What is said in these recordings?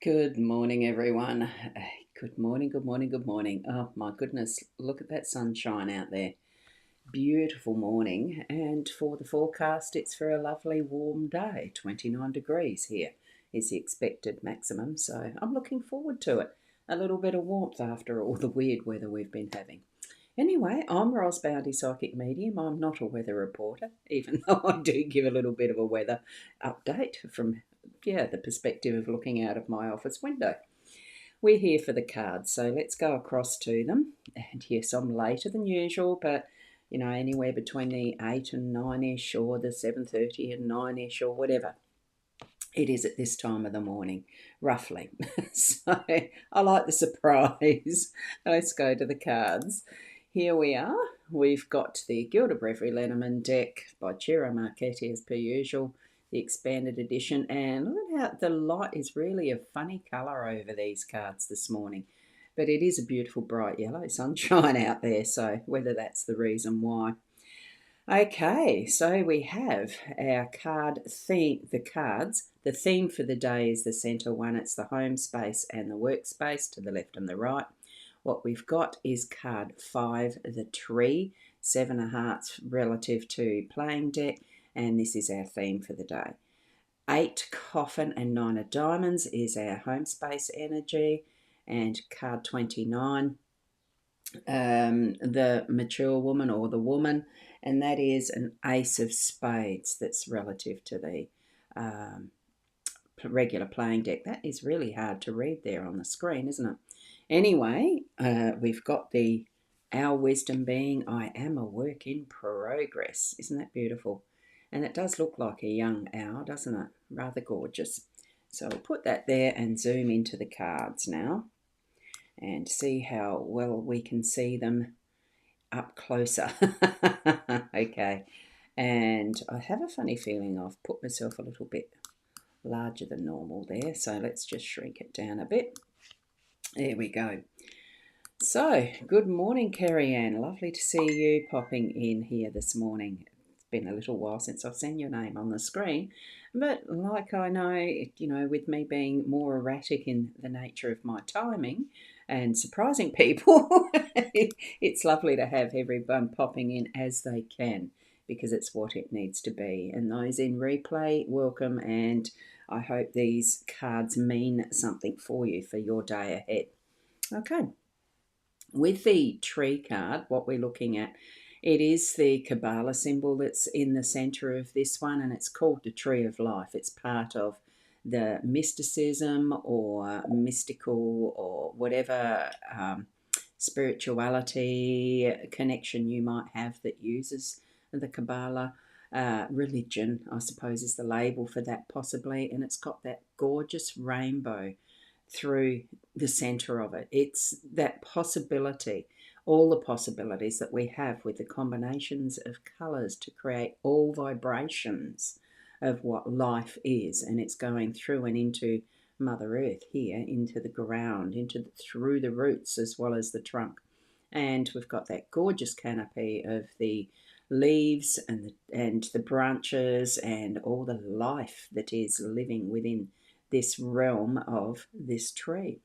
Good morning, everyone. Good morning, good morning, good morning. Oh, my goodness, look at that sunshine out there. Beautiful morning. And for the forecast, it's for a lovely warm day. 29 degrees here is the expected maximum. So I'm looking forward to it. A little bit of warmth after all the weird weather we've been having. Anyway, I'm rosboundy psychic medium. I'm not a weather reporter, even though I do give a little bit of a weather update from the perspective of looking out of my office window. We're here for the cards, so let's go across to them. And yes, I'm later than usual, but anywhere between the 8 and 9ish or the 7:30 and 9ish or whatever it is at this time of the morning, roughly. So I like the surprise. Let's go to the cards. Here we are. We've got the Gilda Brevery Lenormand deck by Ciro Marchetti as per usual, the expanded edition. And look at how the light is really a funny colour over these cards this morning. But it is a beautiful bright yellow sunshine out there, so whether that's the reason why. Okay, so we have our card theme, the cards. The theme for the day is the centre one. It's the home space and the workspace to the left and the right. What we've got is card 5, the tree, 7 of hearts relative to playing deck, and this is our theme for the day. 8, coffin, and 9 of diamonds is our home space energy, and card 29, the mature woman or the woman, and that is an ace of spades that's relative to the regular playing deck. That is really hard to read there on the screen, isn't it? Anyway, we've got our wisdom being, I am a work in progress. Isn't that beautiful? And it does look like a young owl, doesn't it? Rather gorgeous. So we'll put that there and zoom into the cards now and see how well we can see them up closer. Okay, and I have a funny feeling I've put myself a little bit larger than normal there, so let's just shrink it down a bit. There we go. So, good morning, Carrie Ann. Lovely to see you popping in here this morning. It's been a little while since I've seen your name on the screen, but like I know, with me being more erratic in the nature of my timing and surprising people, it's lovely to have everyone popping in as they can because it's what it needs to be. And those in replay, welcome, and I hope these cards mean something for you for your day ahead. Okay. With the tree card, what we're looking at, it is the Kabbalah symbol that's in the center of this one, and it's called the Tree of Life. It's part of the mysticism or mystical or whatever spirituality connection you might have that uses the Kabbalah. Religion, I suppose, is the label for that possibly, and it's got that gorgeous rainbow through the center of it. It's that possibility, all the possibilities that we have with the combinations of colors to create all vibrations of what life is, and it's going through and into Mother Earth here, into the ground, through the roots as well as the trunk. And we've got that gorgeous canopy of the leaves and the branches and all the life that is living within this realm of this tree.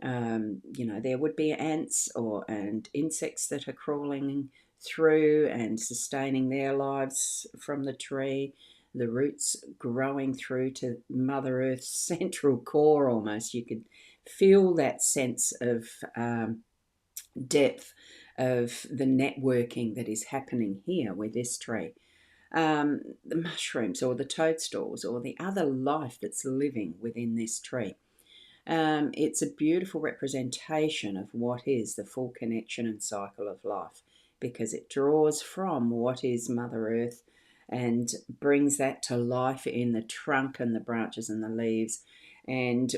There would be ants and insects that are crawling through and sustaining their lives from the tree, the roots growing through to Mother Earth's central core almost. You could feel that sense of depth of the networking that is happening here with this tree. The mushrooms or the toadstools or the other life that's living within this tree. It's a beautiful representation of what is the full connection and cycle of life because it draws from what is Mother Earth and brings that to life in the trunk and the branches and the leaves and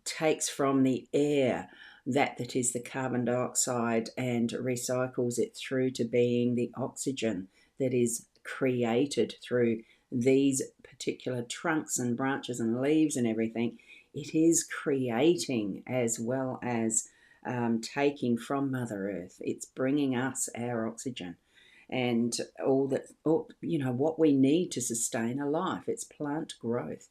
takes from the air that is the carbon dioxide and recycles it through to being the oxygen that is created through these particular trunks and branches and leaves and everything. It is creating as well as taking from Mother Earth. It's bringing us our oxygen and all that, what we need to sustain a life. It's plant growth.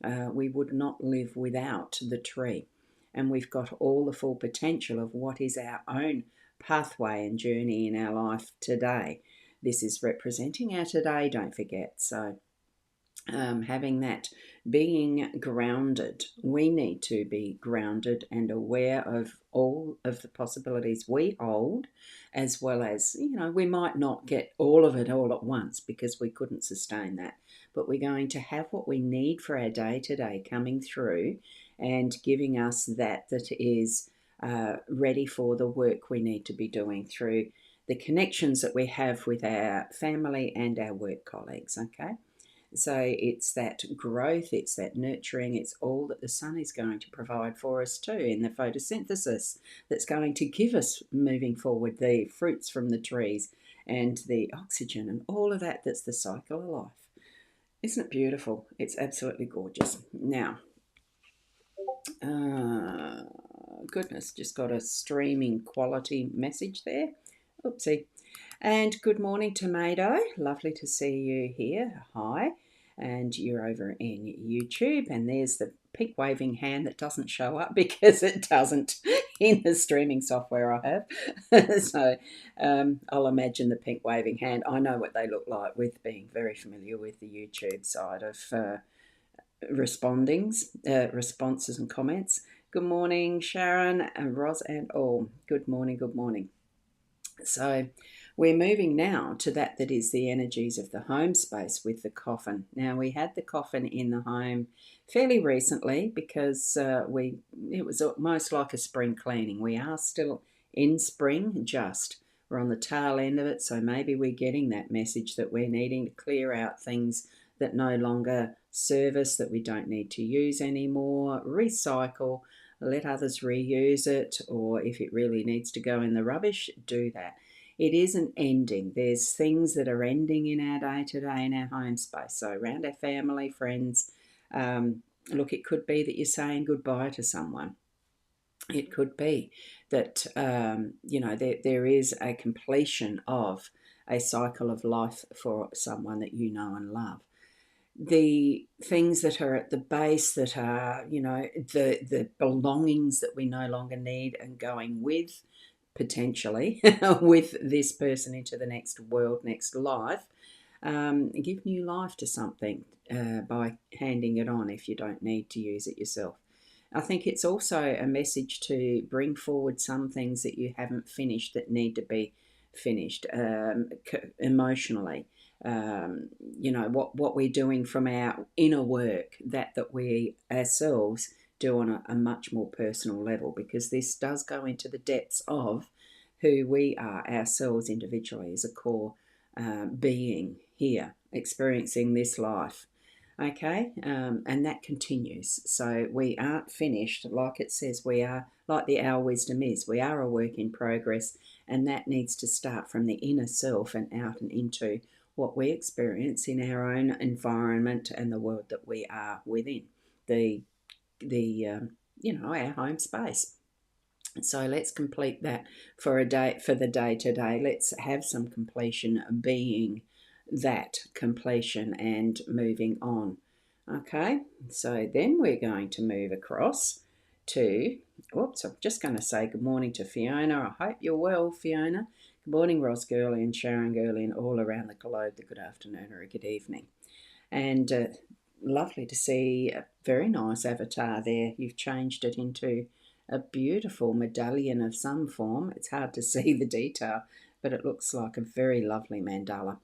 We would not live without the tree. And we've got all the full potential of what is our own pathway and journey in our life today. This is representing our today, don't forget. So having that being grounded, we need to be grounded and aware of all of the possibilities we hold, as well as, we might not get all of it all at once because we couldn't sustain that, but we're going to have what we need for our day to day coming through and giving us that is ready for the work we need to be doing through the connections that we have with our family and our work colleagues. Okay. So it's that growth, it's that nurturing, it's all that the sun is going to provide for us too in the photosynthesis that's going to give us, moving forward, the fruits from the trees and the oxygen and all of that. That's the cycle of life. Isn't it beautiful? It's absolutely gorgeous. Now, goodness, just got a streaming quality message there. Oopsie. And good morning, Tomato. Lovely to see you here. Hi. And you're over in YouTube. And there's the pink waving hand that doesn't show up because it doesn't in the streaming software I have. So I'll imagine the pink waving hand. I know what they look like with being very familiar with the YouTube side of responses and comments. Good morning, Sharon and Ros and all. Good morning, good morning. So we're moving now to that is the energies of the home space with the coffin. Now, we had the coffin in the home fairly recently because it was almost like a spring cleaning. We are still in spring, we're on the tail end of it, so maybe we're getting that message that we're needing to clear out things that no longer serve us, that we don't need to use anymore, recycle, let others reuse it, or if it really needs to go in the rubbish, do that. It isn't ending. There's things that are ending in our day-to-day in our home space. So around our family, friends, look, it could be that you're saying goodbye to someone. It could be that, there is a completion of a cycle of life for someone that you know and love. The things that are at the base that are, the belongings that we no longer need and going with, potentially, with this person into the next world, next life, give new life to something by handing it on if you don't need to use it yourself. I think it's also a message to bring forward some things that you haven't finished that need to be finished emotionally. What we're doing from our inner work that we ourselves do on a much more personal level, because this does go into the depths of who we are ourselves individually as a core being here experiencing this life. Okay, and that continues. So we aren't finished. Like it says, we are, like the Our Wisdom is, we are a work in progress, and that needs to start from the inner self and out and into what we experience in our own environment and the world that we are within, our home space. So let's complete that for the day today. Let's have some completion being that completion and moving on. Okay, so then we're going to move across to, I'm just going to say good morning to Fiona. I hope you're well, Fiona. Good morning, Ross Gurley and Sharon Gurley and all around the globe. Good afternoon or good evening. And lovely to see a very nice avatar there. You've changed it into a beautiful medallion of some form. It's hard to see the detail, but it looks like a very lovely mandala.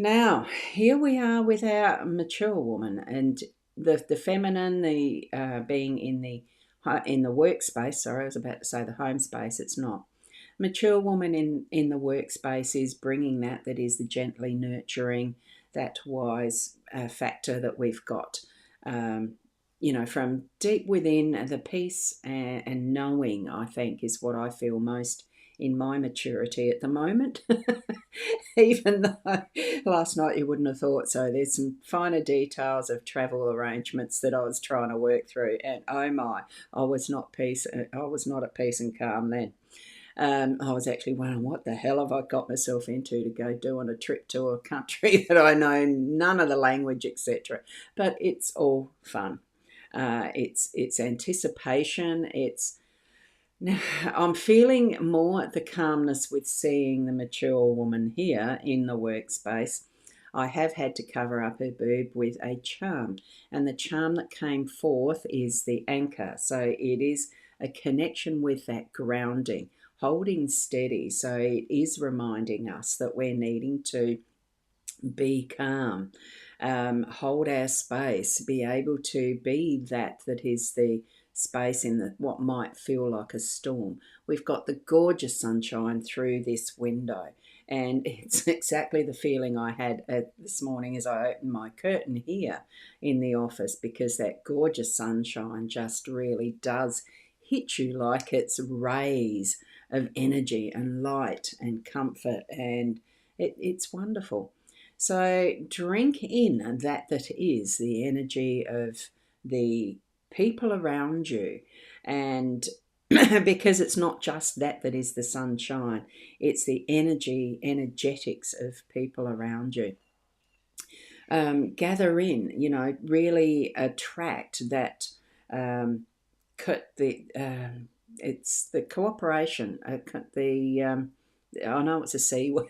Now, here we are with our mature woman, and the feminine, the being in the workspace. Sorry, I was about to say the home space. It's not. Mature woman in the workspace is bringing that is the gently nurturing, that wise factor that we've got. From deep within, the peace and knowing, I think, is what I feel most in my maturity at the moment. Even though last night you wouldn't have thought so. There's some finer details of travel arrangements that I was trying to work through, and oh my, I was not at peace and calm then. I was actually wondering what the hell have I got myself into to go do on a trip to a country that I know none of the language, etc. But it's all fun. It's anticipation. It's now I'm feeling more the calmness with seeing the mature woman here in the workspace. I have had to cover up her boob with a charm, and the charm that came forth is the anchor. So it is a connection with that grounding, holding steady. So it is reminding us that we're needing to be calm, hold our space, be able to be that is the space in the what might feel like a storm. We've got the gorgeous sunshine through this window, and it's exactly the feeling I had this morning as I opened my curtain here in the office, because that gorgeous sunshine just really does hit you like it's rays of energy and light and comfort, and it's wonderful. So drink in that is the energy of the people around you, and because it's not just that is the sunshine, it's the energetics of people around you. Gather in, really attract that. The it's the cooperation. I know it's a C word.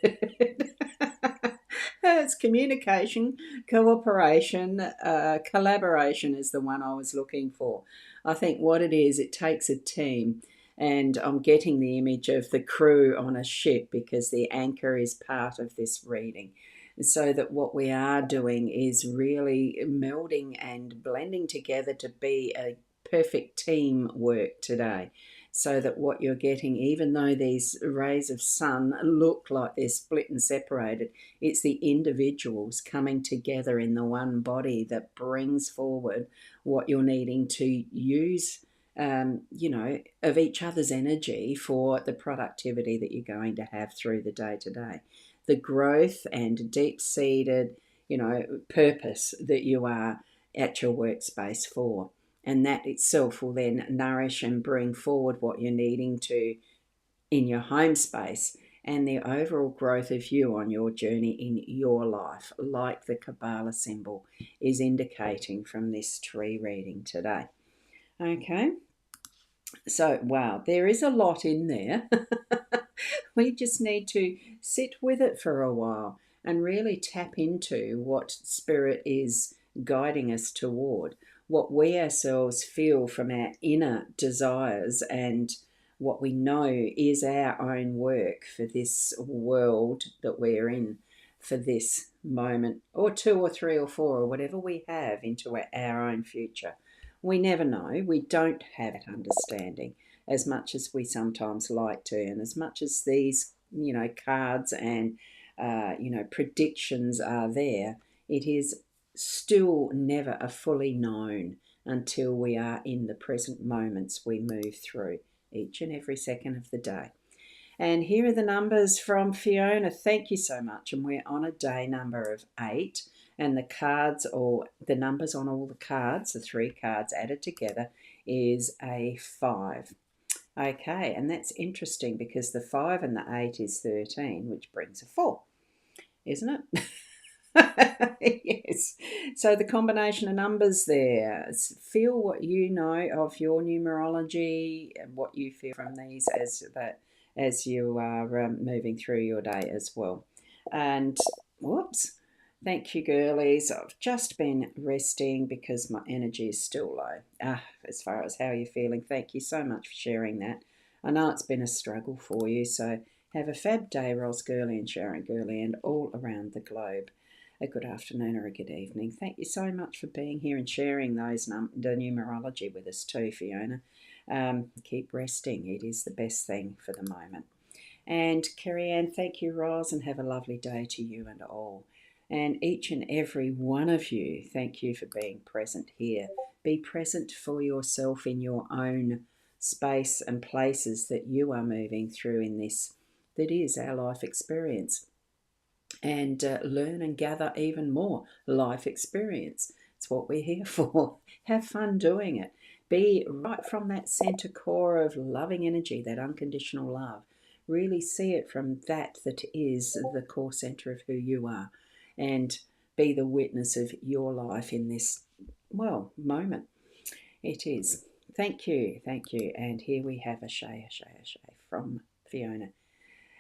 It's communication, cooperation, collaboration is the one I was looking for. I think what it is, it takes a team, and I'm getting the image of the crew on a ship because the anchor is part of this reading. So that what we are doing is really melding and blending together to be a perfect teamwork today, so that what you're getting, even though these rays of sun look like they're split and separated, it's the individuals coming together in the one body that brings forward what you're needing to use, of each other's energy for the productivity that you're going to have through the day to day. The growth and deep seated, purpose that you are at your workspace for. And that itself will then nourish and bring forward what you're needing to in your home space, and the overall growth of you on your journey in your life, like the Kabbalah symbol is indicating from this tree reading today. Okay, so wow, there is a lot in there. We just need to sit with it for a while and really tap into what Spirit is guiding us toward, what we ourselves feel from our inner desires, and what we know is our own work for this world that we're in, for this moment, or two or three or four, or whatever we have into our own future. We never know. We don't have understanding as much as we sometimes like to, and as much as these, cards and, predictions are there, it is still never a fully known until we are in the present moments we move through each and every second of the day. And here are the numbers from Fiona. Thank you so much. And we're on a day number of 8. And the cards, or the numbers on all the cards, the 3 cards added together, is a 5. Okay, and that's interesting because the 5 and the 8 is 13, which brings a 4, isn't it? Yes. So the combination of numbers there, feel what you know of your numerology and what you feel from these as you are moving through your day as well. And whoops. Thank you, girlies. I've just been resting because my energy is still low. As far as how you're feeling, thank you so much for sharing that. I know it's been a struggle for you, so have a fab day, Ros Girly and Sharon Girly, and all around the globe. A good afternoon or a good evening. Thank you so much for being here and sharing those the numerology with us too, Fiona. Keep resting. It is the best thing for the moment. And Kerry Ann, thank you, Ros, and have a lovely day to you and all. And each and every one of you, thank you for being present here. Be present for yourself in your own space and places that you are moving through in this, that is our life experience. And learn and gather even more life experience. It's what we're here for. Have fun doing it. Be right from that center core of loving energy, that unconditional love. really see it from that is the core centre of who you are, and be the witness of your life in this, well, moment. It is. Thank you, thank you. And here we have a shay from Fiona.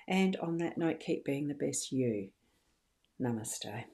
And on that note, keep being the best you. Namaste.